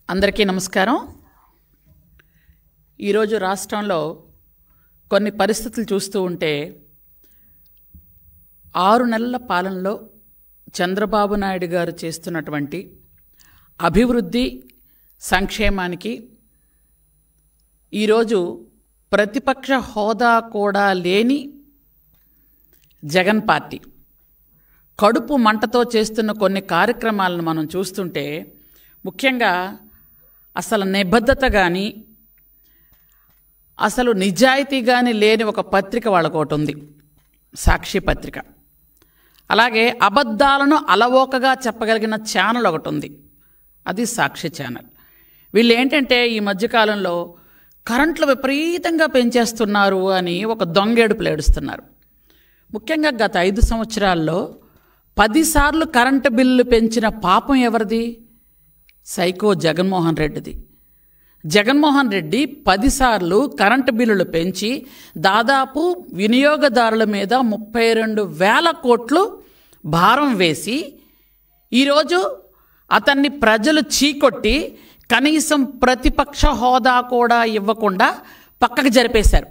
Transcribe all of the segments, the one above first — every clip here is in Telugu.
అందరికీ నమస్కారం. ఈరోజు రాష్ట్రంలో కొన్ని పరిస్థితులు చూస్తూ ఉంటే 6 నెలల పాలనలో చంద్రబాబు నాయుడు గారు చేస్తున్నటువంటి అభివృద్ధి సంక్షేమానికి ఈరోజు ప్రతిపక్ష హోదా కూడా లేని జగన్ పార్టీ కడుపు మంటతో చేస్తున్న కొన్ని కార్యక్రమాలను మనం చూస్తుంటే ముఖ్యంగా అసలు నిబద్ధత కానీ అసలు నిజాయితీ కానీ లేని ఒక పత్రిక వాళ్ళకు ఒకటి ఉంది, సాక్షి పత్రిక. అలాగే అబద్ధాలను అలవోకగా చెప్పగలిగిన ఛానల్ ఒకటి ఉంది, అది సాక్షి ఛానల్. వీళ్ళు ఏంటంటే ఈ మధ్యకాలంలో కరెంట్లు విపరీతంగా పెంచేస్తున్నారు అని ఒక దొంగేడుపులు ఏడుస్తున్నారు. ముఖ్యంగా గత 5 సంవత్సరాల్లో 10 సార్లు కరెంటు బిల్లు పెంచిన పాపం ఎవరిది? సైకో జగన్మోహన్ రెడ్డిది. జగన్మోహన్ రెడ్డి 10 సార్లు కరెంటు బిల్లులు పెంచి దాదాపు వినియోగదారుల మీద 32,000 కోట్లు భారం వేసి ఈరోజు అతన్ని ప్రజలు చీకొట్టి కనీసం ప్రతిపక్ష హోదా కూడా ఇవ్వకుండా పక్కకు జరిపేశారు.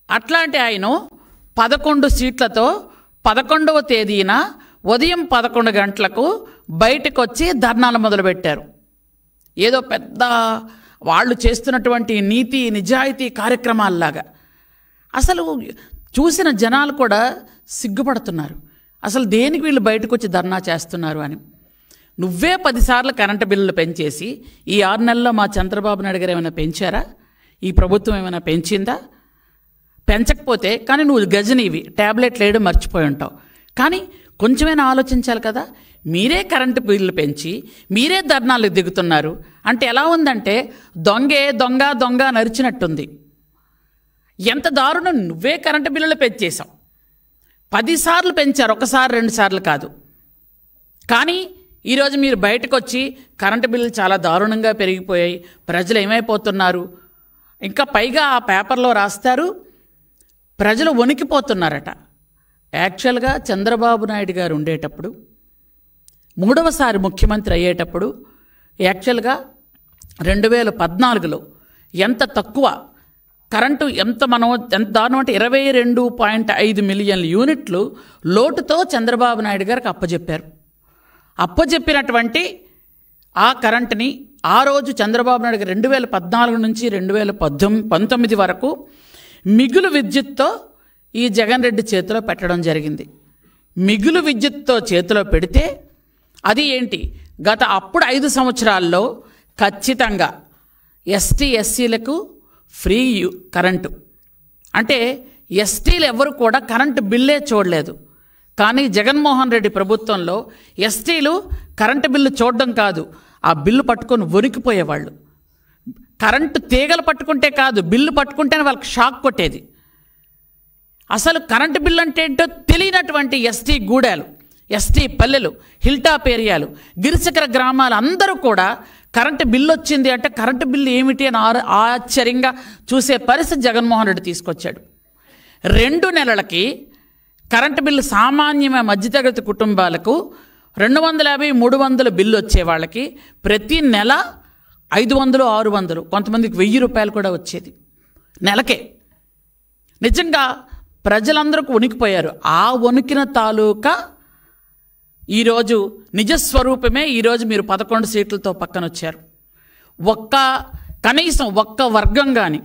అట్లాంటి ఆయన 11 సీట్లతో 11వ తేదీన ఉదయం 11 గంటలకు బయటకు వచ్చి ధర్నాలు మొదలుపెట్టారు. ఏదో పెద్ద వాళ్ళు చేస్తున్నటువంటి నీతి నిజాయితీ కార్యక్రమాల్లాగా. అసలు చూసిన జనాలు కూడా సిగ్గుపడుతున్నారు, అసలు దేనికి వీళ్ళు బయటకు వచ్చి ధర్నా చేస్తున్నారు అని. నువ్వే 10 సార్లు కరెంటు బిల్లులు పెంచేసి ఈ 6 నెలల్లో మా చంద్రబాబు నాయుడు గారు ఏమైనా పెంచారా? ఈ ప్రభుత్వం ఏమైనా పెంచిందా? పెంచకపోతే కానీ నువ్వు గజనీవి, ట్యాబ్లెట్లు వేయడం మర్చిపోయి ఉంటావు. కానీ కొంచెమైనా ఆలోచించాలి కదా. మీరే కరెంటు బిల్లు పెంచి మీరే ధర్నాలకు దిగుతున్నారు అంటే ఎలా ఉందంటే దొంగే దొంగ దొంగ నరిచినట్టుంది. ఎంత దారుణం! నువ్వే కరెంటు బిల్లులు పెంచేశావు, 10 సార్లు పెంచారు, 1 సారి 2 సార్లు కాదు. కానీ ఈరోజు మీరు బయటకు వచ్చి కరెంటు బిల్లులు చాలా దారుణంగా పెరిగిపోయాయి, ప్రజలు ఏమైపోతున్నారు, ఇంకా పైగా ఆ పేపర్లో రాస్తారు ప్రజలు వణికిపోతున్నారట. యాక్చువల్గా చంద్రబాబు నాయుడు గారు ఉండేటప్పుడు 3వసారి ముఖ్యమంత్రి అయ్యేటప్పుడు యాక్చువల్గా 2014లో ఎంత తక్కువ కరెంటు ఎంత దారుణం అంటే 22.5 మిలియన్ల యూనిట్లు లోటుతో చంద్రబాబు నాయుడు గారికి అప్పచెప్పారు. అప్పచెప్పినటువంటి ఆ కరెంటుని ఆ రోజు చంద్రబాబు నాయుడు గారు 2014 నుంచి 2019 వరకు మిగులు విద్యుత్తో ఈ జగన్ రెడ్డి చేతిలో పెట్టడం జరిగింది. మిగులు విద్యుత్తో చేతిలో పెడితే అది ఏంటి, అప్పుడు 5 సంవత్సరాల్లో ఖచ్చితంగా ఎస్టీ ఎస్సీలకు ఫ్రీ కరెంటు. అంటే ఎస్టీలు ఎవరు కూడా కరెంటు బిల్లే చూడలేదు. కానీ జగన్మోహన్ రెడ్డి ప్రభుత్వంలో ఎస్టీలు కరెంటు బిల్లు చూడడం కాదు, ఆ బిల్లు పట్టుకొని వణికిపోయేవాళ్ళు. కరెంటు తీగలు పట్టుకుంటే కాదు, బిల్లు పట్టుకుంటేనే వాళ్ళకి షాక్ కొట్టేది. అసలు కరెంటు బిల్లు అంటే ఏంటో తెలియనటువంటి ఎస్టీ గూడాలు, ఎస్టీ పల్లెలు, హిల్టాప్ ఏరియాలు, గిరిశిఖర గ్రామాలు అందరూ కూడా కరెంటు బిల్లు వచ్చింది అంటే కరెంటు బిల్లు ఏమిటి అని ఆశ్చర్యంగా చూసే పరిస్థితి జగన్మోహన్ రెడ్డి తీసుకొచ్చాడు. 2 నెలలకి కరెంటు బిల్లు సామాన్యమైన మధ్యతరగతి కుటుంబాలకు 250, 300 బిల్లు వచ్చే వాళ్ళకి ప్రతి నెల 500, 600, కొంతమందికి 1000 రూపాయలు కూడా వచ్చేది నెలకే. నిజంగా ప్రజలందరూ వణికిపోయారు. ఆ వణికిన తాలూకా ఈరోజు నిజస్వరూపమే ఈరోజు మీరు 11 సీట్లతో పక్కన వచ్చారు. కనీసం ఒక్క వర్గం కానీ,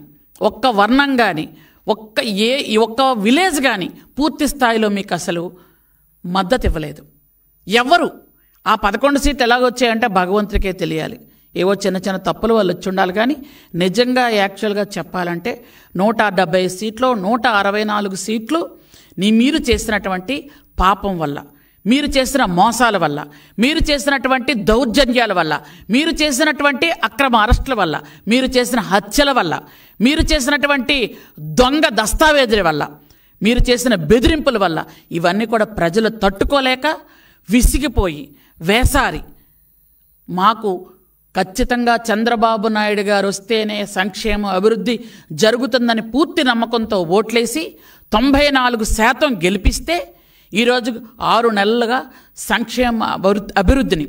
ఒక్క వర్ణం కానీ, ఒక్క విలేజ్ కానీ పూర్తి స్థాయిలో మీకు అసలు మద్దతు ఇవ్వలేదు. ఎవరు ఆ 11 సీట్లు ఎలాగొచ్చాయంటే భగవంతుడికే తెలియాలి. ఏవో చిన్న చిన్న తప్పులు వాళ్ళు వచ్చి ఉండాలి. కానీ నిజంగా యాక్చువల్గా చెప్పాలంటే 170 సీట్లు, 164 సీట్లు మీరు చేసినటువంటి పాపం వల్ల, మీరు చేసిన మోసాల వల్ల, మీరు చేసినటువంటి దౌర్జన్యాల వల్ల, మీరు చేసినటువంటి అక్రమ అరెస్టుల వల్ల, మీరు చేసిన హత్యల వల్ల, మీరు చేసినటువంటి దొంగ దస్తావేజుల వల్ల, మీరు చేసిన బెదిరింపుల వల్ల ఇవన్నీ కూడా ప్రజలు తట్టుకోలేక విసిగిపోయి వేసారి మాకు ఖచ్చితంగా చంద్రబాబు నాయుడు గారు వస్తేనే సంక్షేమ అభివృద్ధి జరుగుతుందని పూర్తి నమ్మకంతో ఓట్లేసి 94% గెలిపిస్తే ఈరోజు 6 నెలలుగా సంక్షేమ అభివృద్ధిని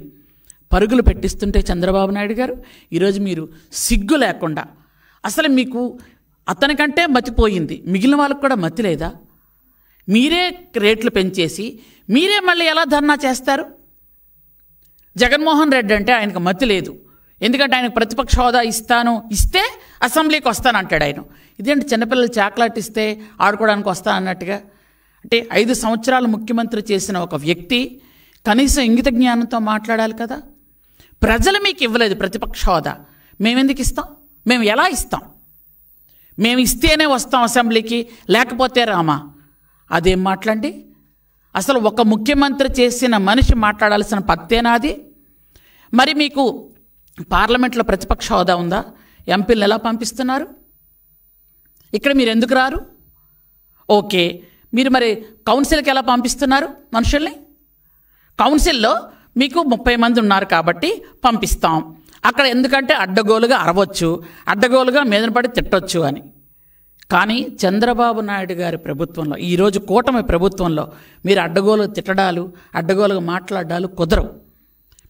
పరుగులు పెట్టిస్తుంటే చంద్రబాబు నాయుడు గారు ఈరోజు మీరు సిగ్గు లేకుండా, అసలు మీకు అతనికంటే మతిపోయింది, మిగిలిన వాళ్ళకు కూడా మతి లేదా? మీరే రేట్లు పెంచేసి మీరే మళ్ళీ ఎలా ధర్నా చేస్తారు? జగన్మోహన్ రెడ్డి అంటే ఆయనకు మతి లేదు. ఎందుకంటే ఆయనకు ప్రతిపక్ష హోదా ఇస్తే అసెంబ్లీకి వస్తానంటాడు ఆయన. ఇదేంటి చిన్నపిల్లలు చాక్లెట్ ఇస్తే ఆడుకోవడానికి వస్తా అన్నట్టుగా? అంటే 5 సంవత్సరాలు ముఖ్యమంత్రి చేసిన ఒక వ్యక్తి కనీసం ఇంగిత జ్ఞానంతో మాట్లాడాలి కదా. ప్రజలు మీకు ఇవ్వలేదు ప్రతిపక్ష హోదా, మేమెందుకు ఇస్తాం? మేము ఎలా ఇస్తాం? మేము ఇస్తేనే వస్తాం అసెంబ్లీకి, లేకపోతే రామా? అదేం మాట్లాడండి? అసలు ఒక ముఖ్యమంత్రి చేసిన మనిషి మాట్లాడాల్సిన పత్తేనా అది? మరి మీకు పార్లమెంట్లో ప్రతిపక్ష హోదా ఉందా? ఎంపీలను ఎలా పంపిస్తున్నారు? ఇక్కడ మీరు ఎందుకు రారు? ఓకే, మీరు మరి కౌన్సిల్కి ఎలా పంపిస్తున్నారు మనుషుల్ని? కౌన్సిల్లో మీకు 30 మంది ఉన్నారు కాబట్టి పంపిస్తాం. అక్కడ ఎందుకంటే అడ్డగోలుగా అరవచ్చు, అడ్డగోలుగా మీదన పడి తిట్టొచ్చు అని. కానీ చంద్రబాబు నాయుడు గారి ప్రభుత్వంలో, ఈరోజు కూటమి ప్రభుత్వంలో మీరు అడ్డగోలు తిట్టడాలు, అడ్డగోలుగా మాట్లాడాలు కుదరవు.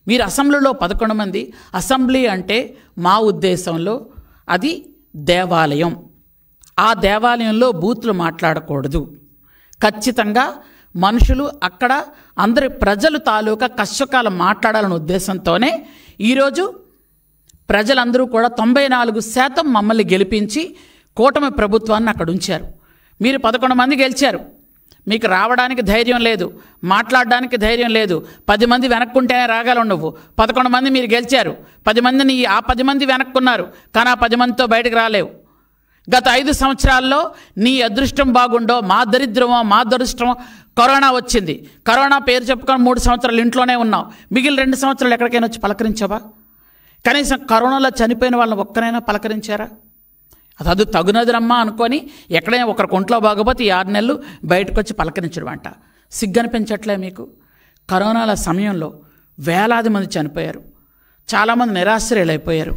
మీరు అసెంబ్లీలో 11 మంది. అసెంబ్లీ అంటే మా ఉద్దేశంలో అది దేవాలయం. ఆ దేవాలయంలో బూతులు మాట్లాడకూడదు. ఖచ్చితంగా మనుషులు అక్కడ అందరి ప్రజలు తాలూకా కష్టకాలు మాట్లాడాలనే ఉద్దేశంతోనే ఈరోజు ప్రజలందరూ కూడా 94% మమ్మల్ని గెలిపించి కూటమి ప్రభుత్వాన్ని అక్కడ ఉంచారు. మీరు 11 మంది గెలిచారు, మీకు రావడానికి ధైర్యం లేదు, మాట్లాడడానికి ధైర్యం లేదు. 10 మంది వెనక్కుంటేనే రాగలవు నువ్వు. 11 మంది మీరు గెలిచారు, 10 మందిని ఆ 10 మంది వెనక్కున్నారు, కానీ ఆ 10 మందితో బయటకు రాలేవు. గత 5 సంవత్సరాల్లో నీ అదృష్టం బాగుండో మా దరిద్రమో మా దురదృష్టమో కరోనా వచ్చింది. కరోనా పేరు చెప్పుకొని 3 సంవత్సరాలు ఇంట్లోనే ఉన్నావు. మిగిలిన 2 సంవత్సరాలు ఎక్కడికైనా వచ్చి పలకరించావా? కనీసం కరోనాలో చనిపోయిన వాళ్ళని ఒక్కరైనా పలకరించారా? అది తగునదిరమ్మా అనుకొని ఎక్కడైనా ఒకరికి ఒంట్లో బాగోపోతే ఈ 6 నెలలు బయటకు వచ్చి పలకరించడం అంట. సిగ్గనిపించట్లే మీకు? కరోనాల సమయంలో వేలాది మంది చనిపోయారు, చాలామంది నిరాశ్రయులైపోయారు,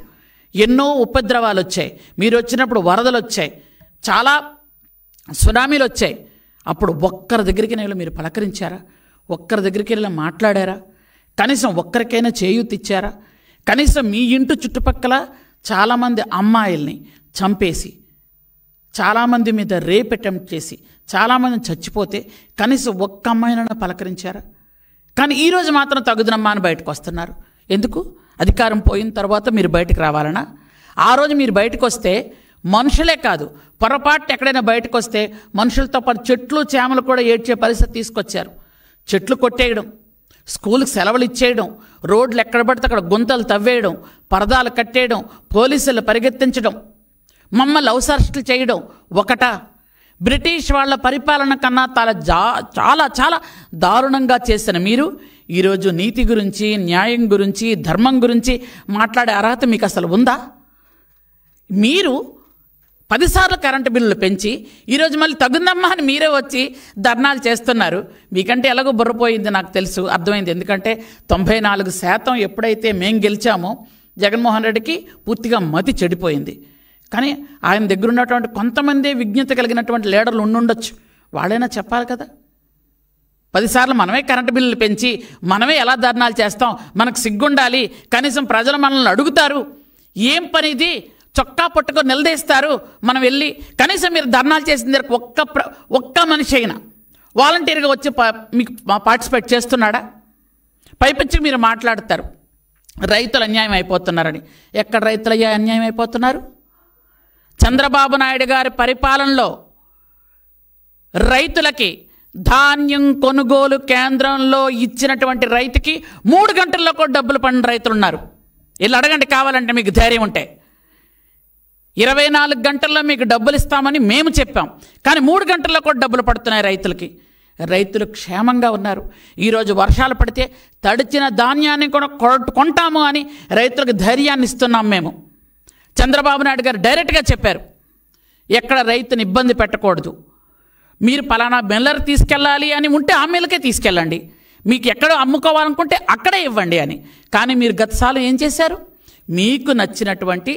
ఎన్నో ఉపద్రవాలు వచ్చాయి. మీరు వచ్చినప్పుడు వరదలు వచ్చాయి, చాలా సునామీలు వచ్చాయి. అప్పుడు ఒక్కరి దగ్గరికి వెళ్ళి మీరు పలకరించారా? ఒక్కరి దగ్గరికి వెళ్ళి మాట్లాడారా? కనీసం ఒక్కరికైనా చేయూతిచ్చారా? కనీసం మీ ఇంటి చుట్టుపక్కల చాలామంది అమ్మాయిల్ని చంపేసి, చాలామంది మీద రేప్ అటెంప్ట్ చేసి చాలామంది చచ్చిపోతే కనీసం ఒక్క అమ్మాయినైనా పలకరించారా? కానీ ఈరోజు మాత్రం తగుదనమ్మా అని బయటకు వస్తున్నారు. ఎందుకు? అధికారం పోయిన తర్వాత మీరు బయటకు రావాలనా? ఆ రోజు మీరు బయటకు వస్తే మనుషులే కాదు, పొరపాటు ఎక్కడైనా బయటకు వస్తే మనుషులతో పాటు చెట్లు చేమలు కూడా ఏడ్చే పరిస్థితి తీసుకొచ్చారు. చెట్లు కొట్టేయడం, స్కూల్కి సెలవులు ఇచ్చేయడం, రోడ్లు ఎక్కడ పడితే అక్కడ గుంతలు తవ్వేయడం, పరదాలు కట్టేయడం, పోలీసులు పరిగెత్తించడం, మమ్మల్ని అవసరస్టులు చేయడం ఒకటా? బ్రిటిష్ వాళ్ళ పరిపాలన కన్నా చాలా చాలా దారుణంగా చేసిన మీరు ఈరోజు నీతి గురించి, న్యాయం గురించి, ధర్మం గురించి మాట్లాడే అర్హత మీకు అసలు ఉందా? మీరు 10 సార్లు కరెంటు బిల్లులు పెంచి ఈరోజు మళ్ళీ తగుందమ్మా అని మీరే వచ్చి ధర్నాలు చేస్తున్నారు. మీకంటే ఎలాగో బుర్రపోయింది నాకు తెలుసు, అర్థమైంది. ఎందుకంటే 94% ఎప్పుడైతే మేం గెలిచామో జగన్మోహన్ రెడ్డికి పూర్తిగా మతి చెడిపోయింది. కానీ ఆయన దగ్గర ఉన్నటువంటి కొంతమంది విజ్ఞత కలిగినటువంటి లీడర్లు ఉండుండొచ్చు, వాళ్ళైనా చెప్పాలి కదా. 10 సార్లు మనమే కరెంటు బిల్లులు పెంచి మనమే ఎలా ధర్నాలు చేస్తాం? మనకు సిగ్గుండాలి. కనీసం ప్రజలు మనల్ని అడుగుతారు, ఏం పని ఇది, చొక్కా పట్టుకొని నిలదీస్తారు, మనం వెళ్ళి కనీసం మీరు ధర్నాలు చేసిన దగ్గర ఒక్క మనిషి అయినా వాలంటీర్గా వచ్చి మీకు పార్టిసిపేట్ చేస్తున్నాడా? పైపించి మీరు మాట్లాడతారు రైతులు అన్యాయం అయిపోతున్నారని. ఎక్కడ రైతులు అన్యాయం అయిపోతున్నారు? చంద్రబాబు నాయుడు గారి పరిపాలనలో రైతులకి ధాన్యం కొనుగోలు కేంద్రంలో ఇచ్చినటువంటి రైతుకి 3 గంటల్లో కూడా డబ్బులు పడిన రైతులు ఉన్నారు. వీళ్ళు అడగండి కావాలంటే, మీకు ధైర్యం ఉంటే. 24 గంటల్లో మీకు డబ్బులు ఇస్తామని మేము చెప్పాం, కానీ 3 గంటల్లో కూడా డబ్బులు పడుతున్నాయి రైతులకి. రైతులు క్షేమంగా ఉన్నారు. ఈరోజు వర్షాలు పడితే తడిచిన ధాన్యాన్ని కూడా కొంటాము అని రైతులకు ధైర్యాన్ని ఇస్తున్నాం మేము. చంద్రబాబు నాయుడు గారు డైరెక్ట్గా చెప్పారు, ఎక్కడ రైతుని ఇబ్బంది పెట్టకూడదు, మీరు పలానా మిల్లర్ తీసుకెళ్ళాలి అని ఉంటే ఆ మిల్లకే తీసుకెళ్ళండి, మీకు ఎక్కడో అమ్ముకోవాలనుకుంటే అక్కడే ఇవ్వండి అని. కానీ మీరు గతసార్లు ఏం చేశారు? మీకు నచ్చినటువంటి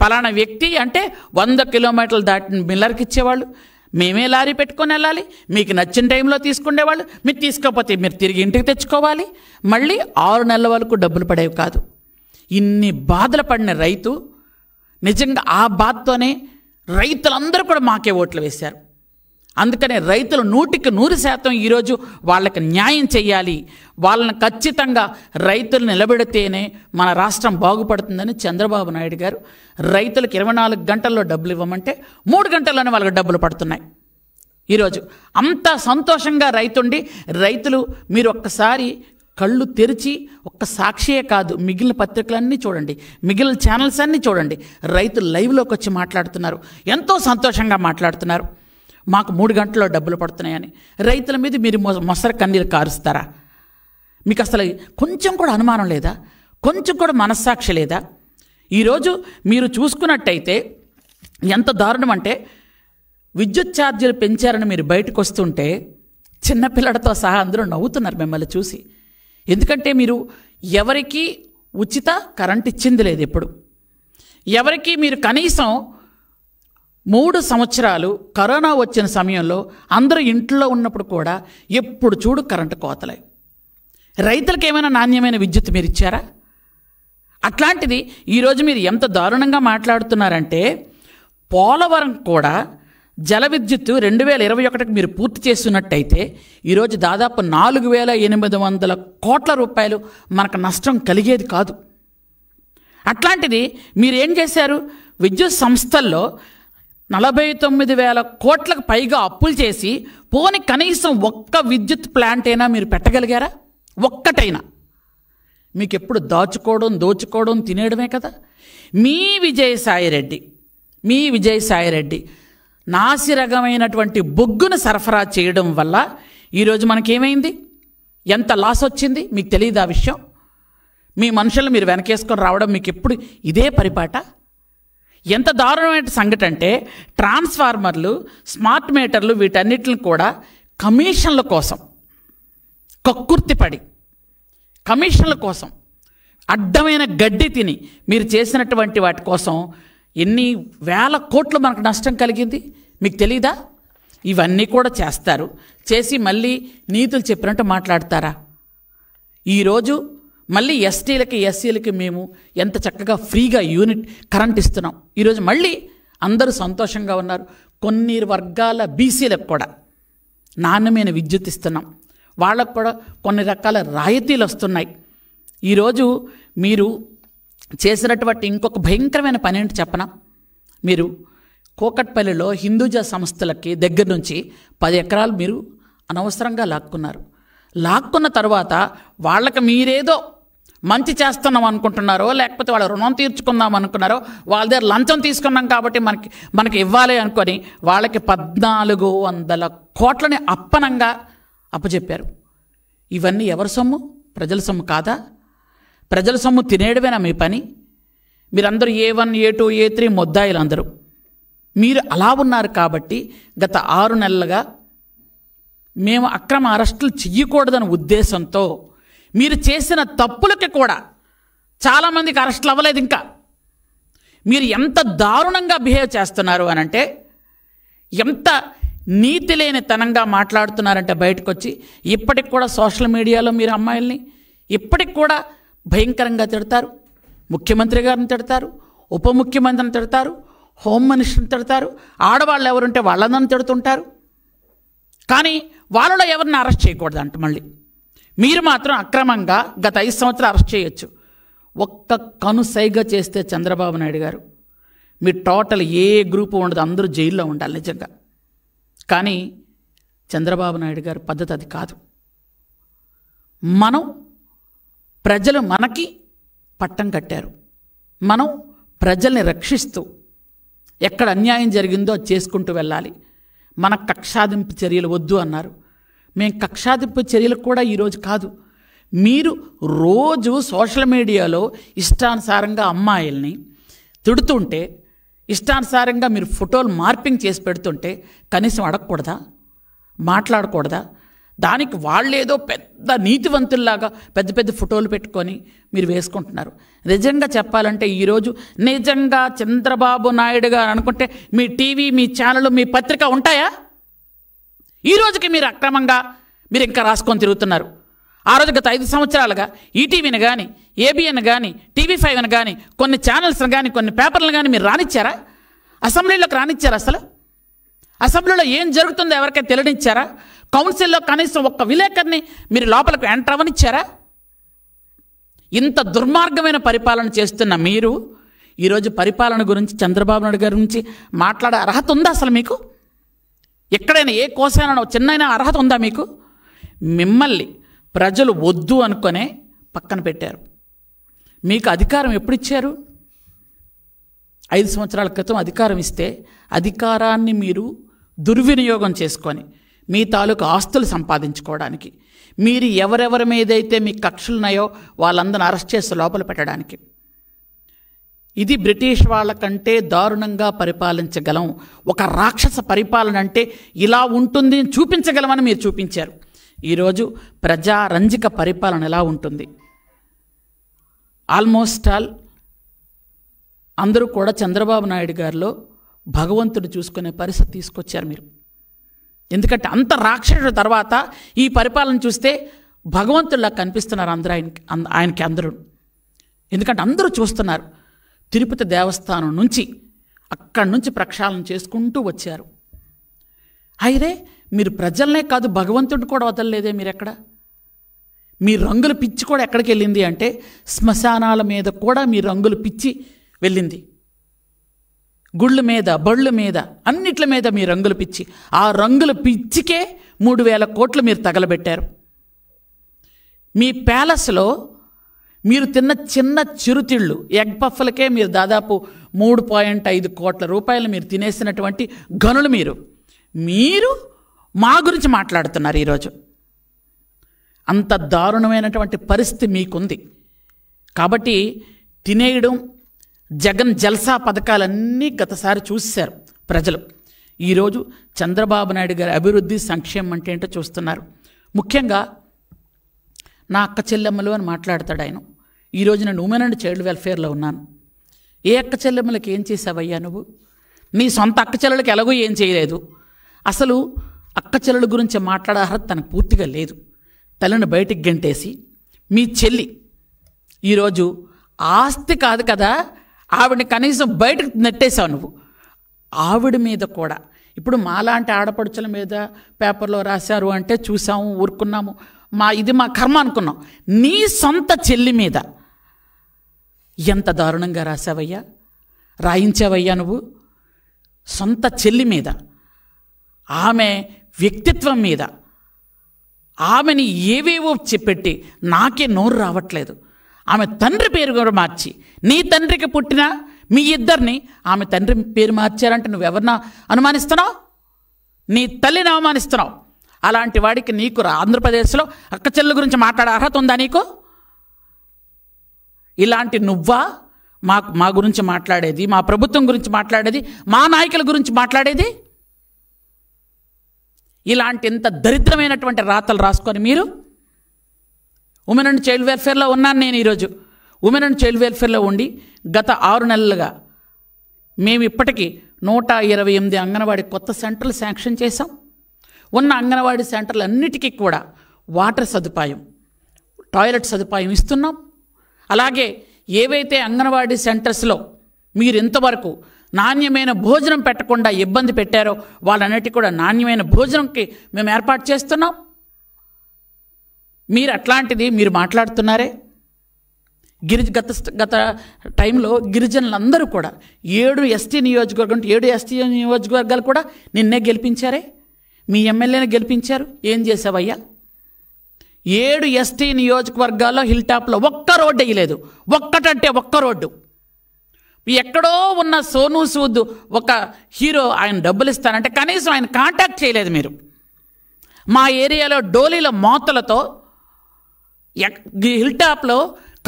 పలానా వ్యక్తి అంటే 100 కిలోమీటర్లు దాటిన మిల్లర్కి ఇచ్చేవాళ్ళు, మేమే లారీ పెట్టుకొని వెళ్ళాలి, మీకు నచ్చిన టైంలో తీసుకునేవాళ్ళు, మీరు తీసుకోకపోతే మీరు తిరిగి ఇంటికి తెచ్చుకోవాలి, మళ్ళీ 6 నెలల వరకు డబ్బులు పడేవి కాదు. ఇన్ని బాధలు పడిన రైతు నిజంగా ఆ బాధతోనే రైతులందరూ కూడా మాకే ఓట్లు వేశారు. అందుకనే రైతులు 100% ఈరోజు వాళ్ళకి న్యాయం చేయాలి, వాళ్ళని ఖచ్చితంగా రైతులు నిలబెడితేనే మన రాష్ట్రం బాగుపడుతుందని చంద్రబాబు నాయుడు గారు రైతులకు 24 గంటల్లో డబ్బులు ఇవ్వమంటే 3 గంటల్లోనే వాళ్ళకి డబ్బులు పడుతున్నాయి. ఈరోజు అంత సంతోషంగా రైతులు మీరు ఒక్కసారి కళ్ళు తెరిచి ఒక్క సాక్షియే కాదు, మిగిలిన పత్రికలన్నీ చూడండి, మిగిలిన ఛానల్స్ అన్నీ చూడండి, రైతులు లైవ్లోకి వచ్చి మాట్లాడుతున్నారు, ఎంతో సంతోషంగా మాట్లాడుతున్నారు. మాకు 3 గంటల్లో డబ్బులు పడుతున్నాయని. రైతుల మీద మీరు మొసరు కన్నీరు కారుస్తారా? మీకు అసలు కొంచెం కూడా అనుమానం లేదా? కొంచెం కూడా మనస్సాక్షి లేదా? ఈరోజు మీరు చూసుకున్నట్టయితే ఎంత దారుణం అంటే, విద్యుత్ ఛార్జీలు పెంచారని మీరు బయటకు వస్తుంటే చిన్నపిల్లలతో సహా అందరూ నవ్వుతున్నారు మిమ్మల్ని చూసి. ఎందుకంటే మీరు ఎవరికి ఉచిత కరెంట్ ఇచ్చింది లేదు. ఎప్పుడు ఎవరికి మీరు కనీసం 3 సంవత్సరాలు కరోనా వచ్చిన సమయంలో అందరూ ఇంట్లో ఉన్నప్పుడు కూడా ఎప్పుడు చూడు కరెంటు కోతలే. రైతులకు ఏమైనా నాణ్యమైన విద్యుత్ మీరు ఇచ్చారా? అట్లాంటిది ఈరోజు మీరు ఎంత దారుణంగా మాట్లాడుతున్నారంటే, పోలవరం కూడా జల విద్యుత్తు 2021కి మీరు పూర్తి చేస్తున్నట్టయితే ఈరోజు దాదాపు 4,800 కోట్ల రూపాయలు మనకు నష్టం కలిగేది కాదు. అట్లాంటిది మీరేం చేశారు? విద్యుత్ సంస్థల్లో 49,000 కోట్లకు పైగా అప్పులు చేసి పోని కనీసం ఒక్క విద్యుత్ ప్లాంట్ అయినా మీరు పెట్టగలిగారా? ఒక్కటైనా? మీకు ఎప్పుడు దోచుకోవడం తినేయడమే కదా. మీ విజయసాయిరెడ్డి నాసిరకమైనటువంటి బొగ్గును సరఫరా చేయడం వల్ల ఈరోజు మనకేమైంది? ఎంత లాస్ వచ్చింది మీకు తెలియదు ఆ విషయం? మీ మనుషులు మీరు వెనకేసుకొని రావడం మీకు ఎప్పుడు ఇదే పరిపాట? ఎంత దారుణమైన సంఘటన అంటే, ట్రాన్స్ఫార్మర్లు, స్మార్ట్ మీటర్లు వీటన్నిటిని కూడా కమిషన్ల కోసం కక్కుర్తిపడి, కమిషన్ల కోసం అడ్డమైన గడ్డి తిని మీరు చేసినటువంటి వాటి కోసం ఎన్ని వేల కోట్లు మనకు నష్టం కలిగింది మీకు తెలీదా? ఇవన్నీ కూడా చేస్తారు, చేసి మళ్ళీ నీతులు చెప్పినట్టు మాట్లాడతారా? ఈరోజు మళ్ళీ ఎస్టీలకి ఎస్సీలకి మేము ఎంత చక్కగా ఫ్రీగా యూనిట్ కరెంట్ ఇస్తున్నాం. ఈరోజు మళ్ళీ అందరూ సంతోషంగా ఉన్నారు. కొన్ని వర్గాల బీసీలకు కూడా నాణ్యమైన విద్యుత్ ఇస్తున్నాం, వాళ్ళకు కూడా కొన్ని రకాల రాయితీలు వస్తున్నాయి. ఈరోజు మీరు చేసినటువంటి ఇంకొక భయంకరమైన పని ఏంటి చెప్పనా? మీరు కోకట్పల్లిలో హిందూజా సంస్థలకి దగ్గర నుంచి 10 ఎకరాలు మీరు అనవసరంగా లాక్కున్న తర్వాత వాళ్ళకి మీరేదో మంచి చేస్తున్నాం అనుకుంటున్నారో, లేకపోతే వాళ్ళ రుణం తీర్చుకుందాం అనుకున్నారో, వాళ్ళ దగ్గర లంచం తీసుకున్నాం కాబట్టి మనకి ఇవ్వాలి అనుకొని వాళ్ళకి 1,400 కోట్లని అప్పనంగా అప్పచెప్పారు. ఇవన్నీ ఎవరి సొమ్ము? ప్రజల సొమ్ము కాదా? ప్రజల సొమ్ము తినేయడమేనా మీ పని? మీరందరూ A1, A2, A3 ముద్దాయిలు అందరూ. మీరు అలా ఉన్నారు కాబట్టి గత 6 నెలలుగా మేము అక్రమ అరెస్టులు చెయ్యకూడదనే ఉద్దేశంతో మీరు చేసిన తప్పులకి కూడా చాలామందికి అరెస్టులు అవ్వలేదు. ఇంకా మీరు ఎంత దారుణంగా బిహేవ్ చేస్తున్నారు అనంటే, ఎంత నీతి లేనితనంగా మాట్లాడుతున్నారంటే బయటకు వచ్చి ఇప్పటికి కూడా సోషల్ మీడియాలో మీరు అమ్మాయిల్ని ఇప్పటికి కూడా భయంకరంగా తిడతారు. ముఖ్యమంత్రి గారిని తిడతారు, ఉప ముఖ్యమంత్రిని తిడతారు, హోమ్ మినిస్టర్ని తిడతారు, ఆడవాళ్ళు ఎవరుంటే వాళ్ళందరిని తిడుతుంటారు. కానీ వాళ్ళలో ఎవరిని అరెస్ట్ చేయకూడదు అంట. మళ్ళీ మీరు మాత్రం అక్రమంగా గత 5 సంవత్సరాలు అరెస్ట్ చేయొచ్చు. ఒక్క కనుసైగా చేస్తే చంద్రబాబు నాయుడు గారు మీ టోటల్ ఏ గ్రూపు ఉండదు, అందరూ జైల్లో ఉండాలి నిజంగా. కానీ చంద్రబాబు నాయుడు గారి పద్ధతి అది కాదు. ప్రజలు మనకి పట్టం కట్టారు, మనం ప్రజల్ని రక్షిస్తూ ఎక్కడ అన్యాయం జరిగిందో అది చేసుకుంటూ వెళ్ళాలి. మన కక్షాదింపు చర్యలు వద్దు అన్నారు. మేము కక్షాదింపు చర్యలు కూడా ఈరోజు కాదు. మీరు రోజు సోషల్ మీడియాలో ఇష్టానుసారంగా అమ్మాయిల్ని తిడుతుంటే, ఇష్టానుసారంగా మీరు ఫోటోలు మార్పింగ్ చేసి పెడుతుంటే కనీసం అడగకూడదా? మాట్లాడకూడదా? దానికి వాళ్ళేదో పెద్ద నీతివంతుల్లాగా పెద్ద పెద్ద ఫోటోలు పెట్టుకొని మీరు వేసుకుంటున్నారు. నిజంగా చెప్పాలంటే ఈరోజు నిజంగా చంద్రబాబు నాయుడు గారు అనుకుంటే మీ టీవీ, మీ ఛానల్, మీ పత్రిక ఉంటాయా? ఈ రోజుకి మీరు అక్రమంగా మీరు ఇంకా రాసుకొని తిరుగుతున్నారు. ఆ రోజు గత 5 సంవత్సరాలుగా ఈటీవీని కానీ, ఏబిఎన్ కానీ, టీవీ5 కానీ, కొన్ని ఛానల్స్ని కానీ, కొన్ని పేపర్లను కానీ మీరు రానిచ్చారా? అసెంబ్లీలోకి రానిచ్చారా? అసలు అసెంబ్లీలో ఏం జరుగుతుందో ఎవరికైనా తెలియనిచ్చారా? కౌన్సిల్లో కనీసం ఒక్క విలేకరిని మీరు లోపలికి ఎంటర్ అవ్వనిచ్చారా? ఇంత దుర్మార్గమైన పరిపాలన చేస్తున్న మీరు ఈరోజు పరిపాలన గురించి, చంద్రబాబు నాయుడు గారి గురించి మాట్లాడే అర్హత ఉందా అసలు మీకు? ఎక్కడైనా ఏ కోసైనా చిన్నైనా అర్హత ఉందా మీకు? మిమ్మల్ని ప్రజలు వద్దు అనుకునే పక్కన పెట్టారు. మీకు అధికారం ఎప్పుడు ఇచ్చారు? 5 సంవత్సరాల క్రితం అధికారం ఇస్తే అధికారాన్ని మీరు దుర్వినియోగం చేసుకొని మీ తాలూకు ఆస్తులు సంపాదించుకోవడానికి, మీరు ఎవరెవరి మీదైతే మీ కక్షలున్నాయో వాళ్ళందరిని అరెస్ట్ చేసి లోపల పెట్టడానికి. ఇది బ్రిటిష్ వాళ్ళకంటే దారుణంగా పరిపాలించగలం. ఒక రాక్షస పరిపాలన అంటే ఇలా ఉంటుంది చూపించగలమని మీరు చూపించారు. ఈరోజు ప్రజారంజిక పరిపాలన ఎలా ఉంటుంది? ఆల్మోస్ట్ ఆల్ అందరూ కూడా చంద్రబాబు నాయుడు గారిలో భగవంతుడు చూసుకునే పరిస్థితి తీసుకొచ్చారు మీరు. ఎందుకంటే అంత రాక్షసుడు తర్వాత ఈ పరిపాలన చూస్తే భగవంతుడిలా కనిపిస్తున్నారు అందరూ ఆయనకి అందరూ. ఎందుకంటే అందరూ చూస్తున్నారు. తిరుపతి దేవస్థానం నుంచి అక్కడి నుంచి ప్రక్షాళన చేసుకుంటూ వచ్చారు. అయితే మీరు ప్రజలనే కాదు భగవంతుడిని కూడా వదలలేదే మీరు ఎక్కడ? మీ రంగుల పిచ్చి కూడా ఎక్కడికి వెళ్ళింది అంటే శ్మశానాల మీద కూడా మీ రంగుల పిచ్చి వెళ్ళింది. గుళ్ళ మీద, బళ్ళ మీద, అన్నిట్ల మీద మీ రంగుల పిచ్చి. ఆ రంగుల పిచ్చికే 3,000 కోట్లు మీరు తగలబెట్టారు. మీ ప్యాలెస్లో మీరు తిన్న చిన్న చిరుతిళ్ళు ఎగ్ పఫ్లకే మీరు దాదాపు 3.5 కోట్ల రూపాయలు మీరు తినేసినటువంటి గనులు మీరు మా గురించి మాట్లాడుతున్నారు ఈరోజు. అంత దారుణమైనటువంటి పరిస్థితి మీకుంది. కాబట్టి తినేయడం, జగన్ జల్సా పథకాలన్నీ గతసారి చూశారు ప్రజలు. ఈరోజు చంద్రబాబు నాయుడు గారి అభివృద్ధి, సంక్షేమం అంటే ఏంటో చూస్తున్నారు. ముఖ్యంగా నా అక్క చెల్లెమ్మలు అని మాట్లాడతాడు ఆయన. ఈరోజు నేను ఉమెన్ అండ్ చైల్డ్ వెల్ఫేర్లో ఉన్నాను. ఏ అక్క చెల్లెమ్మలకి ఏం చేసావయ్యా నువ్వు? నీ సొంత అక్క చెల్లెలకి ఎలాగో ఏం చేయలేదు. అసలు అక్క చెల్లెల గురించి మాట్లాడే అర్హత తనకు పూర్తిగా లేదు. తల్లిని బయటికి గంటేసి మీ చెల్లి ఈరోజు ఆస్తి కాదు కదా, ఆవిడని కనీసం బయటకు నెట్టేశావు నువ్వు. ఆవిడ మీద కూడా ఇప్పుడు మాలాంటి ఆడపడుచుల మీద పేపర్లో రాశారు అంటే చూసాము, ఊరుకున్నాము, ఇది మా కర్మ అనుకున్నాం. నీ సొంత చెల్లి మీద ఎంత దారుణంగా రాసావయ్యా, రాయించావయ్యా నువ్వు. సొంత చెల్లి మీద, ఆమె వ్యక్తిత్వం మీద, ఆమెని ఏవేవో చెప్పెట్టి నాకే నోరు రావట్లేదు. ఆమె తండ్రి పేరు కూడా మార్చి, నీ తండ్రికి పుట్టిన మీ ఇద్దరిని ఆమె తండ్రి పేరు మార్చారంటే నువ్వెవరినా అనుమానిస్తున్నావు? నీ తల్లిని అవమానిస్తున్నావు. అలాంటి వాడికి నీకు ఆంధ్రప్రదేశ్లో అక్క చెల్లెల గురించి మాట్లాడే అర్హత ఉందా నీకు? ఇలాంటి నువ్వా మా గురించి మాట్లాడేది, మా ప్రభుత్వం గురించి మాట్లాడేది, మా నాయకుల గురించి మాట్లాడేది? ఇలాంటి ఇంత దరిద్రమైనటువంటి రాతలు రాసుకొని మీరు ఉమెన్ అండ్ చైల్డ్ వెల్ఫేర్లో ఉన్నాను నేను. ఈరోజు ఉమెన్ అండ్ చైల్డ్ వెల్ఫేర్లో ఉండి గత 6 నెలలుగా మేము ఇప్పటికీ 128 అంగన్వాడీ కొత్త సెంటర్లు శాంక్షన్ చేశాం. ఉన్న అంగన్వాడీ సెంటర్లు అన్నిటికీ కూడా వాటర్ సదుపాయం, టాయిలెట్ సదుపాయం ఇస్తున్నాం. అలాగే ఏవైతే అంగన్వాడీ సెంటర్స్లో మీరు ఇంతవరకు నాణ్యమైన భోజనం పెట్టకుండా ఇబ్బంది పెట్టారో వాళ్ళన్నిటికీ కూడా నాణ్యమైన భోజనంకి మేము ఏర్పాటు చేస్తున్నాం. మీరు అట్లాంటిది మీరు మాట్లాడుతున్నారే. గత టైంలో గిరిజనులందరూ కూడా 7 ఎస్టీ నియోజకవర్గాలు కూడా నిన్నే గెలిపించారే, మీ ఎమ్మెల్యేని గెలిపించారు. ఏం చేసావయ్యా? 7 ఎస్టీ నియోజకవర్గాల్లో హిల్ టాప్లో ఒక్క రోడ్డు వేయలేదు. ఒక్కటంటే ఒక్క రోడ్డు. ఎక్కడో ఉన్న సోనూ సూద్ ఒక హీరో ఆయన డబ్బులు ఇస్తానంటే కనీసం ఆయన కాంటాక్ట్ చేయలేదు మీరు. మా ఏరియాలో డోలీల మోతలతో హిల్ టాప్లో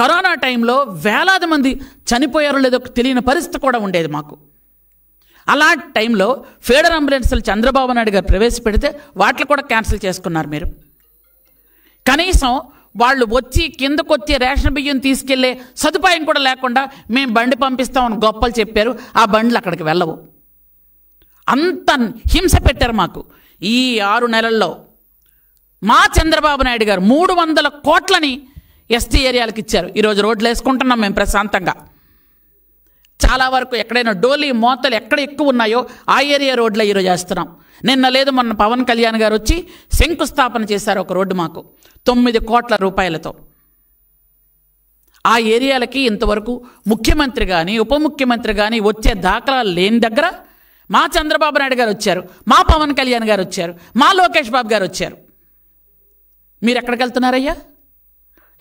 కరోనా టైంలో వేలాది మంది చనిపోయారో లేదో తెలియని పరిస్థితి కూడా ఉండేది మాకు. అలాంటి టైంలో ఫీడర్ అంబులెన్స్లు చంద్రబాబు నాయుడు గారు ప్రవేశపెడితే వాటిని కూడా క్యాన్సిల్ చేసుకున్నారు మీరు. కనీసం వాళ్ళు వచ్చి కిందకొచ్చి రేషన్ బియ్యం తీసుకెళ్లే సదుపాయం కూడా లేకుండా మేము బండి పంపిస్తామని గొప్పలు చెప్పారు. ఆ బండ్లు అక్కడికి వెళ్ళవు. అంత హింస పెట్టారు మాకు. ఈ 6 నెలల్లో మా చంద్రబాబు నాయుడు గారు 300 కోట్లని ఎస్టీ ఏరియాలకు ఇచ్చారు. ఈరోజు రోడ్లు వేసుకుంటున్నాం మేము ప్రశాంతంగా. చాలా వరకు ఎక్కడైనా డోలీ మోతలు ఎక్కడ ఎక్కువ ఉన్నాయో ఆ ఏరియా రోడ్లు ఈరోజు వేస్తున్నాం. నిన్న లేదు మొన్న పవన్ కళ్యాణ్ గారు వచ్చి శంకుస్థాపన చేశారు ఒక రోడ్డు మాకు 9 కోట్ల రూపాయలతో. ఆ ఏరియాలకి ఇంతవరకు ముఖ్యమంత్రి కానీ ఉప ముఖ్యమంత్రి కానీ వచ్చే దాఖలాలు లేని దగ్గర మా చంద్రబాబు నాయుడు గారు వచ్చారు, మా పవన్ కళ్యాణ్ గారు వచ్చారు, మా లోకేష్ బాబు గారు వచ్చారు. మీరు ఎక్కడికి వెళ్తున్నారయ్యా?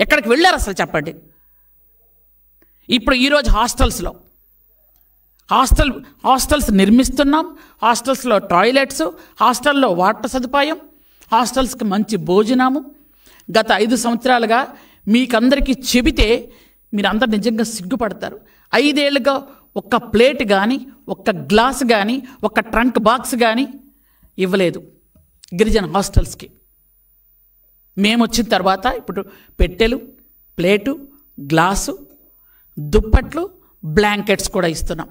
ఎక్కడికి వెళ్ళారు అసలు చెప్పండి. ఇప్పుడు ఈరోజు హాస్టల్స్ నిర్మిస్తున్నాం. హాస్టల్స్లో టాయిలెట్స్, హాస్టల్లో వాటర్ సదుపాయం, హాస్టల్స్కి మంచి భోజనము. గత 5 సంవత్సరాలుగా మీకందరికీ చెబితే మీరందరూ నిజంగా సిగ్గుపడతారు. 5 ఏళ్ళుగా ఒక్క ప్లేట్ కానీ, ఒక్క గ్లాస్ కానీ, ఒక్క ట్రంక్ బాక్స్ కానీ ఇవ్వలేదు గిరిజన హాస్టల్స్కి. మేము వచ్చిన తర్వాత ఇప్పుడు పెట్టెలు, ప్లేటు, గ్లాసు, దుప్పట్లు, బ్లాంకెట్స్ కూడా ఇస్తున్నాం.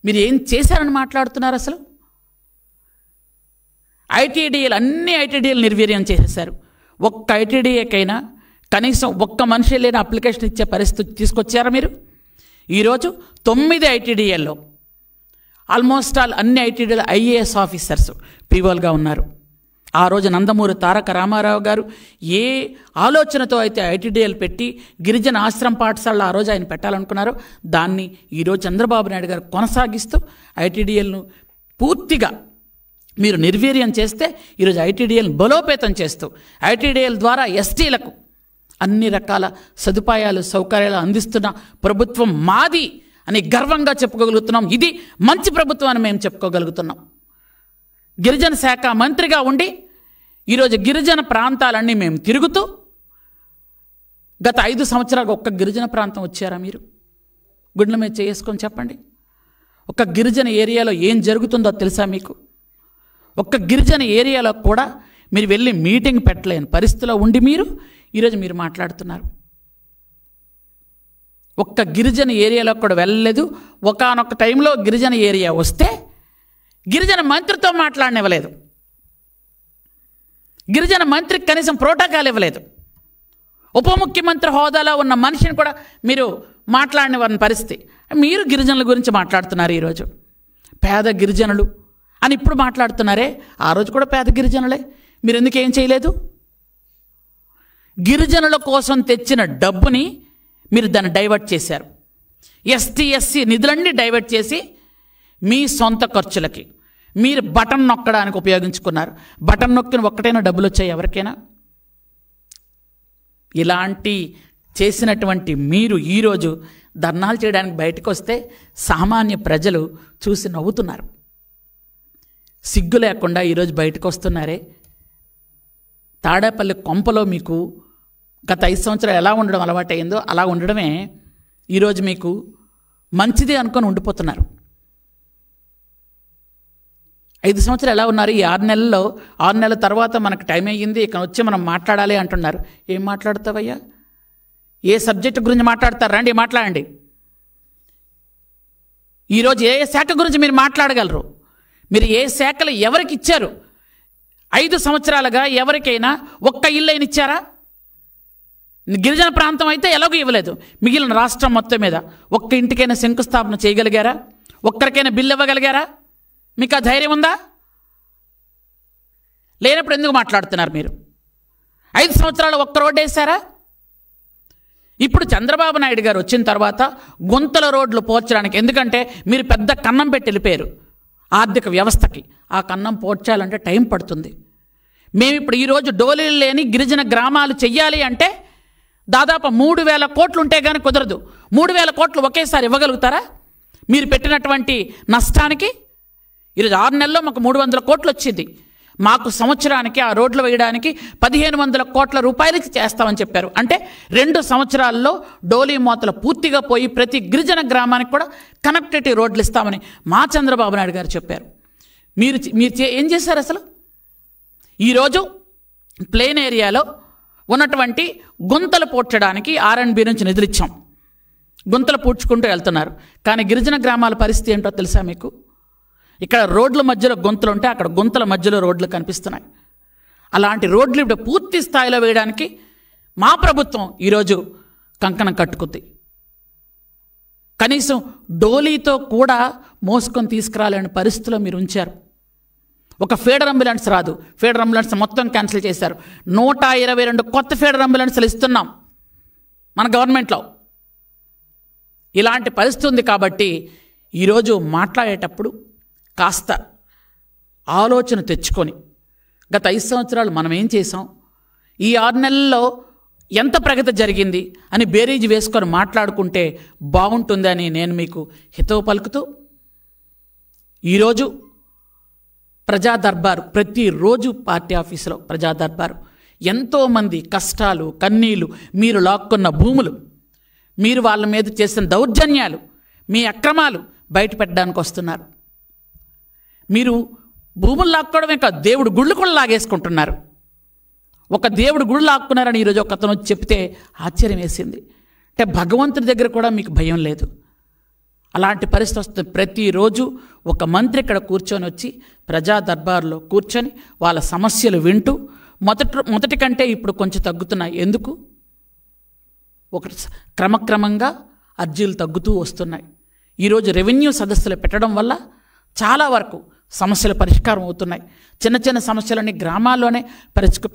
మీరు ఏం చేశారని మాట్లాడుతున్నారు అసలు? ఐటీడీఏలు అన్ని ఐటీడీఏలు నిర్వీర్యం చేసేశారు. ఒక్క ఐటీడీఏకైనా కనీసం ఒక్క మనిషి లేని అప్లికేషన్ ఇచ్చే పరిస్థితి తీసుకొచ్చారా మీరు? ఈరోజు 9 ఐటీడీఏల్లో ఆల్మోస్ట్ ఆల్ అన్ని ఐటీడీఏలు ఐఏఎస్ ఆఫీసర్స్ పీఓలుగా ఉన్నారు. ఆ రోజు నందమూరి తారక రామారావు గారు ఏ ఆలోచనతో అయితే ఐటీడీఏలు పెట్టి గిరిజన ఆశ్రమ పాఠశాలలో ఆ రోజు ఆయన పెట్టాలనుకున్నారో దాన్ని ఈరోజు చంద్రబాబు నాయుడు గారు కొనసాగిస్తూ ఐటీడీఏలను పూర్తిగా మీరు నిర్వీర్యం చేస్తే ఈరోజు ఐటీడీఏలను బలోపేతం చేస్తూ ఐటీడీఏల ద్వారా ఎస్టీలకు అన్ని రకాల సదుపాయాలు సౌకర్యాలు అందిస్తున్న ప్రభుత్వం మాది అని గర్వంగా చెప్పుకోగలుగుతున్నాం. ఇది మంచి ప్రభుత్వం అని మేము చెప్పుకోగలుగుతున్నాం. గిరిజన శాఖ మంత్రిగా ఉండి ఈరోజు గిరిజన ప్రాంతాలన్నీ మేము తిరుగుతూ గత 5 సంవత్సరాలకు ఒక్క గిరిజన ప్రాంతం వచ్చారా మీరు? గుండెల మీద చేసుకొని చెప్పండి. ఒక గిరిజన ఏరియాలో ఏం జరుగుతుందో తెలుసా మీకు? ఒక్క గిరిజన ఏరియాలో కూడా మీరు వెళ్ళి మీటింగ్ పెట్టలేని పరిస్థితిలో ఉండి ఈరోజు మీరు మాట్లాడుతున్నారు. ఒక్క గిరిజన ఏరియాలో కూడా వెళ్ళలేదు. ఒకానొక టైంలో గిరిజన ఏరియా వస్తే గిరిజన మంత్రితో మాట్లాడనివ్వలేదు. గిరిజన మంత్రికి కనీసం ప్రోటోకాల్ ఇవ్వలేదు. ఉప ముఖ్యమంత్రి హోదాలో ఉన్న మనిషిని కూడా మీరు మాట్లాడనివ్వని పరిస్థితి. మీరు గిరిజనుల గురించి మాట్లాడుతున్నారు ఈరోజు. పేద గిరిజనులు అని ఇప్పుడు మాట్లాడుతున్నారే, ఆ రోజు కూడా పేద గిరిజనులే. మీరు ఎందుకు ఏం చేయలేదు? గిరిజనుల కోసం తెచ్చిన డబ్బుని మీరు దాన్ని డైవర్ట్ చేశారు. ఎస్టీ ఎస్సీ నిధులన్నీ డైవర్ట్ చేసి మీ సొంత ఖర్చులకి మీరు బటన్ నొక్కడానికి ఉపయోగించుకున్నారు. బటన్ నొక్కిన ఒక్కటైనా డబ్బులు వచ్చాయి ఎవరికైనా? ఇలాంటి చేసినటువంటి మీరు ఈరోజు ధర్నాలు చేయడానికి బయటకు వస్తే సామాన్య ప్రజలు చూసి నవ్వుతున్నారు. సిగ్గు లేకుండా ఈరోజు బయటకు వస్తున్నారే. తాడేపల్లి కొంపలో మీకు గత 5 సంవత్సరాలు ఎలా ఉండడం అలవాటైందో అలా ఉండడమే ఈరోజు మీకు మంచిది అనుకొని ఉండిపోతున్నారు. 5 సంవత్సరాలు ఎలా ఉన్నారు? ఈ 6 నెలల్లో 6 నెలల తర్వాత మనకు టైం అయ్యింది, ఇక్కడ వచ్చి మనం మాట్లాడాలి అంటున్నారు. ఏం మాట్లాడతావయ్యా? ఏ సబ్జెక్టు గురించి మాట్లాడతారు? రండి మాట్లాడండి. ఈరోజు ఏ శాఖ గురించి మీరు మాట్లాడగలరు? మీరు ఏ శాఖలు ఎవరికి ఇచ్చారు? 5 సంవత్సరాలుగా ఎవరికైనా ఒక్క ఇల్లు అయినా ఇచ్చారా? గిరిజన ప్రాంతం అయితే ఎలాగూ ఇవ్వలేదు. మిగిలిన రాష్ట్రం మొత్తం మీద ఒక్క ఇంటికైనా శంకుస్థాపన చేయగలిగారా? ఒక్కరికైనా బిల్లు ఇవ్వగలిగారా? మీకు ఆ ధైర్యం ఉందా? లేనప్పుడు ఎందుకు మాట్లాడుతున్నారు మీరు? 5 సంవత్సరాలు ఒక్క రోడ్డు వేశారా? ఇప్పుడు చంద్రబాబు నాయుడు గారు వచ్చిన తర్వాత గుంతల రోడ్లు పోర్చడానికి, ఎందుకంటే మీరు పెద్ద కన్నం పెట్టి వెళ్ళిపోయారు ఆర్థిక వ్యవస్థకి. ఆ కన్నం పోడ్చాలంటే టైం పడుతుంది. మేము ఇప్పుడు ఈరోజు డోలీలు లేని గిరిజన గ్రామాలు చెయ్యాలి అంటే దాదాపు 3,000 కోట్లు ఉంటే కానీ కుదరదు. 3,000 కోట్లు ఒకేసారి ఇవ్వగలుగుతారా? మీరు పెట్టినటువంటి నష్టానికి ఈరోజు 6 నెలల్లో మాకు 300 కోట్లు వచ్చింది. మాకు సంవత్సరానికి ఆ రోడ్లు వేయడానికి 1,500 కోట్ల రూపాయలు చేస్తామని చెప్పారు. అంటే 2 సంవత్సరాల్లో డోలీ మోతలు పూర్తిగా పోయి ప్రతి గిరిజన గ్రామానికి కూడా కనెక్టివిటీ రోడ్లు ఇస్తామని మా చంద్రబాబు నాయుడు గారు చెప్పారు. మీరు ఏం చేశారు అసలు? ఈరోజు ప్లేన్ ఏరియాలో ఉన్నటువంటి గుంతలు పూడ్చడానికి R&B నుంచి నిధులు ఇచ్చాం. గుంతలు పూడ్చుకుంటూ వెళ్తున్నారు. కానీ గిరిజన గ్రామాల పరిస్థితి ఏంటో తెలుసా మీకు? ఇక్కడ రోడ్ల మధ్యలో గుంతలు ఉంటే అక్కడ గుంతల మధ్యలో రోడ్లు కనిపిస్తున్నాయి. అలాంటి రోడ్లు ఇప్పుడు పూర్తి స్థాయిలో వేయడానికి మా ప్రభుత్వం ఈరోజు కంకణం కట్టుకుంది. కనీసం డోలీతో కూడా మోసుకొని తీసుకురాలేని పరిస్థితిలో మీరు ఉంచారు. ఒక ఫీడర్ అంబులెన్స్ రాదు. ఫీడర్ అంబులెన్స్ మొత్తం క్యాన్సిల్ చేశారు. 122 కొత్త ఫీడర్ అంబులెన్స్లు ఇస్తున్నాం మన గవర్నమెంట్లో. ఇలాంటి పరిస్థితి ఉంది కాబట్టి ఈరోజు మాట్లాడేటప్పుడు కాస్త ఆలోచన తెచ్చుకొని గత 5 సంవత్సరాలు మనం ఏం చేసాం, ఈ 6 నెలల్లో ఎంత ప్రగతి జరిగింది అని బేరీజు వేసుకొని మాట్లాడుకుంటే బాగుంటుందని నేను మీకు హితవు పలుకుతూ, ఈరోజు ప్రజా దర్బారు, ప్రతిరోజు పార్టీ ఆఫీసులో ప్రజా దర్బారు, ఎంతోమంది కష్టాలు కన్నీళ్ళు, మీరు లాక్కున్న భూములు, మీరు వాళ్ళ మీద చేసిన దౌర్జన్యాలు, మీ అక్రమాలు బయట పెట్టడానికి వస్తున్నారు. మీరు భూములు లాక్కోవడమే కాదు, దేవుడు గుళ్ళు కూడా లాగేసుకుంటున్నారు. ఒక దేవుడు గుళ్ళు లాక్కున్నారని ఈరోజు ఒక అతను వచ్చి చెప్తే ఆశ్చర్యం వేసింది. అంటే భగవంతుడి దగ్గర కూడా మీకు భయం లేదు. అలాంటి పరిస్థితి వస్తుంది. ప్రతిరోజు ఒక మంత్రి ఇక్కడ కూర్చొని వచ్చి ప్రజా దర్బార్లో కూర్చొని వాళ్ళ సమస్యలు వింటూ మొదటి కంటే ఇప్పుడు కొంచెం తగ్గుతున్నాయి. ఎందుకు? ఒక క్రమక్రమంగా అర్జీలు తగ్గుతూ వస్తున్నాయి. ఈరోజు రెవెన్యూ సదస్సులు పెట్టడం వల్ల చాలా వరకు సమస్యలు పరిష్కారం అవుతున్నాయి. చిన్న చిన్న సమస్యలన్నీ గ్రామాల్లోనే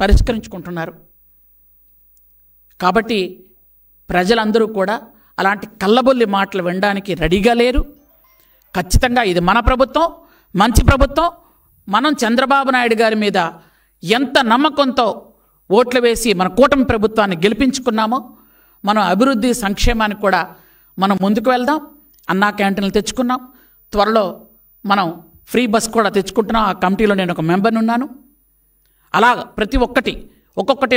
పరిష్కరించుకుంటున్నారు. కాబట్టి ప్రజలందరూ కూడా అలాంటి కల్లబొల్లి మాటలు వినడానికి రెడీగా లేరు. ఖచ్చితంగా ఇది మన ప్రభుత్వం, మంచి ప్రభుత్వం. మనం చంద్రబాబు నాయుడు గారి మీద ఎంత నమ్మకంతో ఓట్లు వేసి మన కూటమి ప్రభుత్వాన్ని గెలిపించుకున్నామో, మనం అభివృద్ధి సంక్షేమానికి కూడా మనం ముందుకు వెళ్దాం. అన్నా క్యాంటీన్లు తెచ్చుకున్నాం. త్వరలో మనం ఫ్రీ బస్ కూడా తెచ్చుకుంటున్నాం. ఆ కమిటీలో నేను ఒక మెంబర్ని ఉన్నాను. అలాగ ప్రతి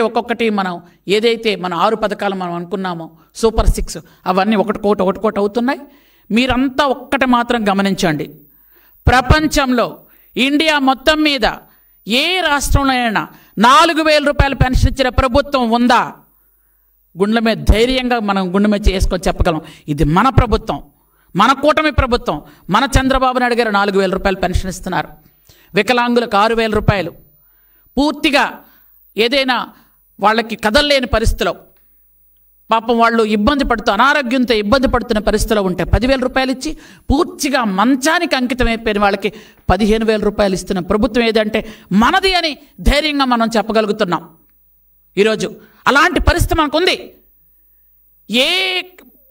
ఒక్కొక్కటి మనం ఏదైతే మన 6 పథకాలు మనం అనుకున్నామో, సూపర్ 6 అవన్నీ ఒకటికోటి అవుతున్నాయి. మీరంతా ఒక్కటి మాత్రం గమనించండి. ప్రపంచంలో ఇండియా మొత్తం మీద ఏ రాష్ట్రంలో అయినా 4,000 రూపాయల పెన్షన్ ఇచ్చిన ప్రభుత్వం ఉందా? గుండెల మీద ధైర్యంగా మనం గుండె మీద చేసుకొని చెప్పగలం. ఇది మన ప్రభుత్వం, మన కూటమి ప్రభుత్వం. మన చంద్రబాబు నాయుడు గారు 4,000 రూపాయలు పెన్షన్ ఇస్తున్నారు. వికలాంగులకు 6,000 రూపాయలు. పూర్తిగా ఏదైనా వాళ్ళకి కదలలేని పరిస్థితిలో, పాపం వాళ్ళు అనారోగ్యంతో ఇబ్బంది పడుతున్న పరిస్థితిలో ఉంటే 10,000 రూపాయలు ఇచ్చి, పూర్తిగా మంచానికి అంకితం అయిపోయిన వాళ్ళకి 15,000 రూపాయలు ఇస్తున్న ప్రభుత్వం ఏదంటే మనది అని ధైర్యంగా మనం చెప్పగలుగుతున్నాం. ఈరోజు అలాంటి పరిస్థితి మనకుంది.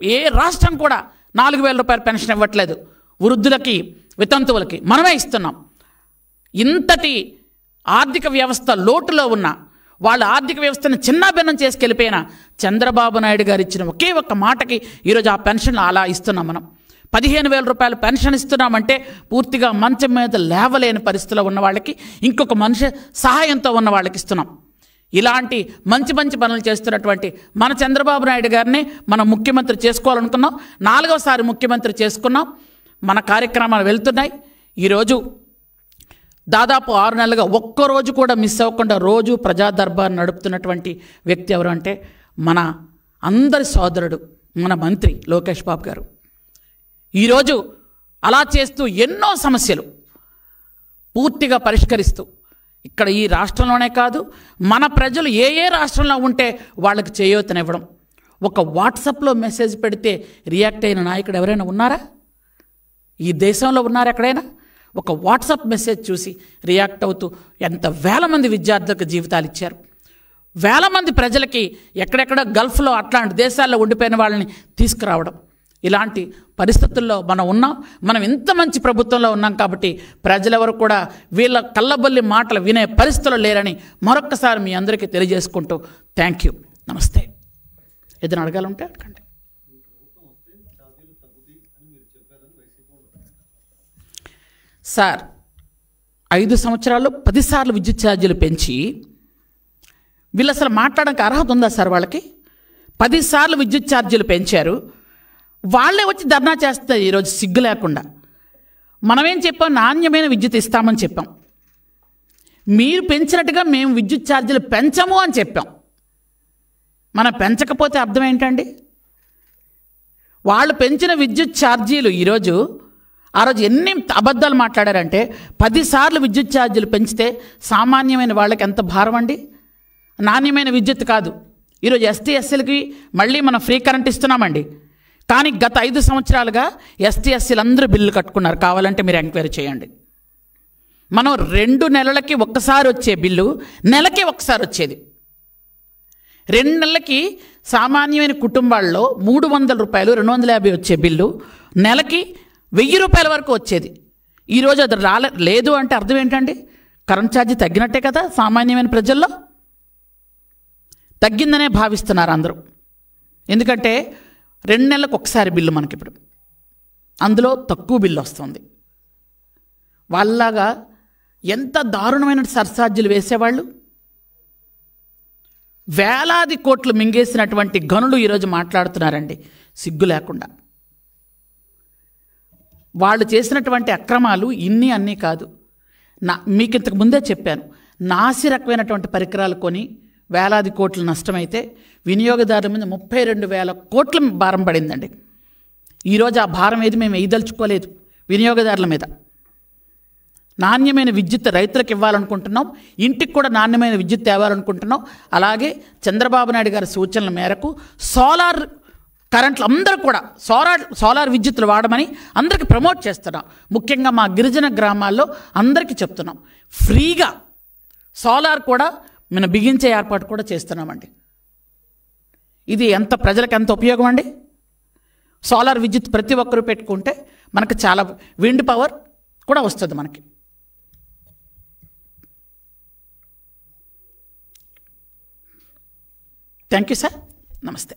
ఏ రాష్ట్రం కూడా 4,000 రూపాయల పెన్షన్ ఇవ్వట్లేదు. వృద్ధులకి, వితంతువులకి మనమే ఇస్తున్నాం. ఇంతటి ఆర్థిక వ్యవస్థ లోటులో ఉన్న వాళ్ళ ఆర్థిక వ్యవస్థను చిన్నాభిన్నం చేసుకెళ్ళిపోయిన చంద్రబాబు నాయుడు గారు ఇచ్చిన ఒకే ఒక్క మాటకి ఈరోజు ఆ పెన్షన్ అలా ఇస్తున్నాం. మనం 15,000 రూపాయలు పెన్షన్ ఇస్తున్నామంటే పూర్తిగా మంచం మీద లేవలేని పరిస్థితిలో ఉన్న వాళ్ళకి, ఇంకొక మనిషి సహాయంతో ఉన్న వాళ్ళకి ఇస్తున్నాం. ఇలాంటి మంచి పనులు చేస్తున్నటువంటి మన చంద్రబాబు నాయుడు గారిని మనం ముఖ్యమంత్రి చేసుకోవాలనుకున్నాం. 4వసారి ముఖ్యమంత్రి చేసుకున్నాం. మన కార్యక్రమాలు వెళ్తున్నాయి. ఈరోజు దాదాపు 6 నెలలుగా ఒక్కరోజు కూడా మిస్ అవ్వకుండా రోజు ప్రజా దర్బార్ నడుపుతున్నటువంటి వ్యక్తి ఎవరు అంటే మన అందరి సోదరుడు, మన మంత్రి లోకేష్ బాబు గారు. ఈరోజు అలా చేస్తూ ఎన్నో సమస్యలు పూర్తిగా పరిష్కరిస్తూ, ఇక్కడ ఈ రాష్ట్రంలోనే కాదు, మన ప్రజలు ఏ రాష్ట్రంలో ఉంటే వాళ్ళకి చేయూతనివ్వడం. ఒక వాట్సాప్లో మెసేజ్ పెడితే రియాక్ట్ అయిన నాయకుడు ఎవరైనా ఉన్నారా? ఈ దేశంలో ఉన్నారా ఎక్కడైనా? ఒక వాట్సాప్ మెసేజ్ చూసి రియాక్ట్ అవుతూ ఎంత వేల మంది విద్యార్థులకు జీవితాలు ఇచ్చారు. వేల మంది ప్రజలకి ఎక్కడెక్కడ గల్ఫ్లో అట్లాంటి దేశాల్లో ఉండిపోయిన వాళ్ళని తీసుకురావడం. ఇలాంటి పరిస్థితుల్లో మనం ఉన్నాం. మనం ఇంత మంచి ప్రభుత్వంలో ఉన్నాం కాబట్టి ప్రజలెవరు కూడా వీళ్ళ కళ్ళబొల్లి మాటలు వినే పరిస్థితులు లేరని మరొక్కసారి మీ అందరికీ తెలియజేసుకుంటూ థ్యాంక్ యూ, నమస్తే. ఏదైనా అడగాలంటే అడగండి. సార్, 5 సంవత్సరాల్లో 10 సార్లు విద్యుత్ ఛార్జీలు పెంచి వీళ్ళు అసలు మాట్లాడడానికి అర్హత ఉందా సార్? వాళ్ళకి 10 సార్లు విద్యుత్ ఛార్జీలు పెంచారు. వాళ్ళే వచ్చి ధర్నా చేస్తారు ఈరోజు సిగ్గు లేకుండా. మనమేం చెప్పాం? నాణ్యమైన విద్యుత్ ఇస్తామని చెప్పాం. మీరు పెంచినట్టుగా మేము విద్యుత్ ఛార్జీలు పెంచము అని చెప్పాం. మనం పెంచకపోతే అర్థం ఏంటండి? వాళ్ళు పెంచిన విద్యుత్ ఛార్జీలు ఈరోజు, ఆ రోజు ఎన్ని అబద్ధాలు మాట్లాడారంటే 10 సార్లు విద్యుత్ ఛార్జీలు పెంచితే సామాన్యమైన వాళ్ళకి ఎంత భారం అండి. నాణ్యమైన విద్యుత్ కాదు. ఈరోజు ఎస్టీ ఎస్సీలకి మళ్ళీ మనం ఫ్రీ కరెంట్ ఇస్తున్నామండి. కానీ గత 5 సంవత్సరాలుగా ఎస్టీ ఎస్సీలు అందరూ బిల్లు కట్టుకున్నారు. కావాలంటే మీరు ఎంక్వైరీ చేయండి. మనం 2 నెలలకి ఒక్కసారి వచ్చే బిల్లు నెలకి ఒకసారి వచ్చేది. 2 నెలలకి సామాన్యమైన కుటుంబాల్లో 300 రూపాయలు 250 వచ్చే బిల్లు నెలకి 1000 రూపాయల వరకు వచ్చేది. ఈరోజు అది లేదు అంటే అర్థం ఏంటండి? కరెంట్ ఛార్జీ తగ్గినట్టే కదా. సామాన్యమైన ప్రజల్లో తగ్గిందనే భావిస్తున్నారు అందరూ. ఎందుకంటే 2 నెలలకు ఒకసారి బిల్లు మనకిప్పుడు, అందులో తక్కువ బిల్లు వస్తుంది. వాళ్ళలాగా ఎంత దారుణమైన సర్ఛార్జీలు వేసేవాళ్ళు. వేలాది కోట్లు మింగేసినటువంటి గనులు ఈరోజు మాట్లాడుతున్నారండి సిగ్గు లేకుండా. వాళ్ళు చేసినటువంటి అక్రమాలు అన్నీ కాదు. మీకు ఇంతకు ముందే చెప్పాను, నాసి రకమైనటువంటి పరికరాలు కొని వేలాది కోట్ల నష్టమైతే వినియోగదారుల మీద 32,000 కోట్ల భారం పడిందండి. ఈరోజు ఆ భారం ఏది మేము వేయదలుచుకోలేదు వినియోగదారుల మీద. నాణ్యమైన విద్యుత్ రైతులకు ఇవ్వాలనుకుంటున్నాం, ఇంటికి కూడా నాణ్యమైన విద్యుత్ తేవాలనుకుంటున్నాం. అలాగే చంద్రబాబు నాయుడు గారి సూచనల మేరకు సోలార్ కరెంట్లు అందరూ కూడా సోలార్ విద్యుత్తులు వాడమని అందరికీ ప్రమోట్ చేస్తున్నాం. ముఖ్యంగా మా గిరిజన గ్రామాల్లో అందరికీ చెప్తున్నాం, ఫ్రీగా సోలార్ కూడా మనం బిగించే ఏర్పాటు కూడా చేస్తున్నామండి. ఇది ప్రజలకు ఎంత ఉపయోగం అండి. సోలార్ విద్యుత్ ప్రతి ఒక్కరూ పెట్టుకుంటే మనకు చాలా విండ్ పవర్ కూడా వస్తుంది మనకి. Thank you sir. నమస్తే.